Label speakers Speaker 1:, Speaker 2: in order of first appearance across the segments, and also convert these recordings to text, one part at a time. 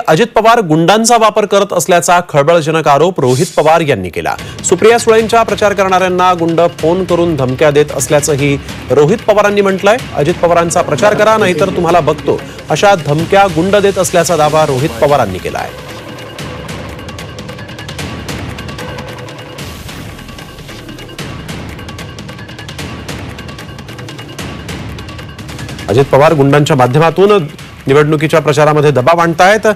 Speaker 1: अजित पवार गुंडांचा वापर करत असल्याचा खळबळजनक आरोप रोहित पवार यांनी केला। सुप्रिया सुळेंच्या प्रचार करणाऱ्यांना गुंड फोन करून धमक्या देत असल्याचंही रोहित पवारांनी म्हटलंय। अजित पवारांचा प्रचार करा नाहीतर तुम्हाला बघतो अशा धमक्या गुंड देत असल्याचा दावा रोहित पवारांनी केला आहे। अजित पवार गुंडांच्या माध्यमातून निवडणुकीच्या प्रचारामध्ये दबाव आणतायत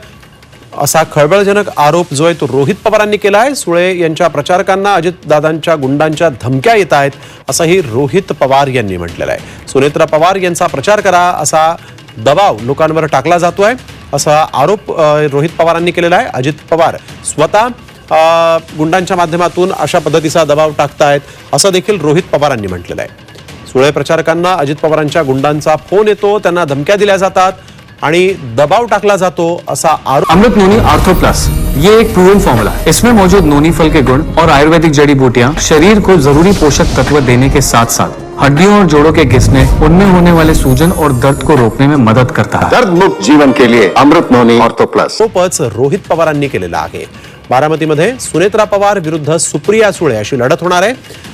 Speaker 1: असा खळबळजनक आरोप जो आहे तो रोहित पवारांनी केला आहे। सुळे यांच्या प्रचारकांना अजितदादांच्या गुंडांच्या धमक्या येत आहेत असंही रोहित पवार यांनी म्हटलेलं आहे। सुनेत्रा पवार यांचा प्रचार करा असा दबाव लोकांवर टाकला जातोय असा आरोप रोहित पवारांनी केलेला आहे। अजित पवार स्वतः गुंडांच्या माध्यमातून अशा पद्धतीचा दबाव टाकतायत असं देखील रोहित पवारांनी म्हटलेलं आहे। सुळे प्रचारकांना अजित पवारांच्या गुंडांचा फोन येतो, त्यांना धमक्या दिल्या जातात आणि दबाव टाकला जातो असा आरोप।
Speaker 2: अमृत नोनी आर्थो प्लस ये एक प्रूवन फॉर्मूला है। इसमें मौजूद नोनी फल के गुण और आयुर्वेदिक जड़ी बूटियां शरीर को जरूरी पोषक तत्व देने के साथ साथ हड्डियों और जोड़ों के घिसने, उनमें होने वाले सूजन और दर्द को रोकने में मदद करता है।
Speaker 3: दर्द मुक्त जीवन के लिए अमृत नोनी आर्थो प्लस
Speaker 1: सोपच रोहित पवारांनी केलेला आहे। बारामतीमध्ये सुनेत्रा पवार विरुद्ध सुप्रिया सुळे अशी लढत होणार आहे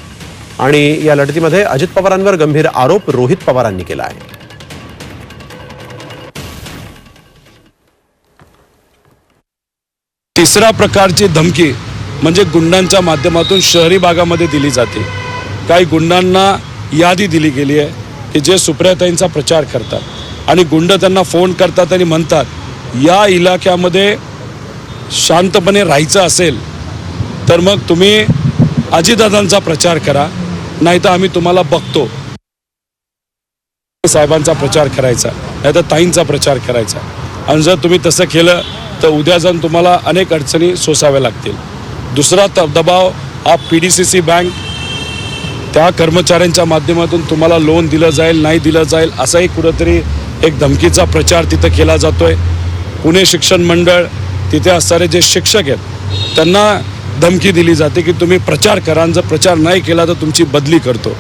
Speaker 1: आणि या लढतीमध्ये अजित पवारांवर गंभीर आरोप रोहित पवारांनी केला आहे।
Speaker 4: तिसऱ्या प्रकारची धमकी म्हणजे गुंडांच्या माध्यमातून शहरी भागामध्ये दिली जाते। काही गुंडांना यादी दिली गेली आहे की जे सुप्रियाताईंचा प्रचार करतात आणि गुंड त्यांना फोन करतात आणि म्हणतात या इलाक्यामध्ये शांतपणे राहायचं असेल तर मग तुम्ही अजितदादांचा प्रचार करा नाहीतर आम्ही तुम्हाला बघतो। साहेबांचा प्रचार करायचा नाहीतर ताईंचा प्रचार करायचा आणि जर तुम्ही तसं केलं तर उद्या जाऊन तुम्हाला अनेक अडचणी सोसाव्या लागतील। दुसरा दबाव हा PDCC बँक त्या कर्मचाऱ्यांच्या माध्यमातून तुम्हाला लोन दिलं जाईल नाही दिलं जाईल असाही कुठेतरी एक धमकीचा प्रचार तिथं केला जातोय। पुणे शिक्षण मंडळ तिथे असणारे जे शिक्षक आहेत त्यांना धमकी दिली जाते की तुम्ही प्रचार करा आणि जर प्रचार नाही केला तर तुमची बदली करतो।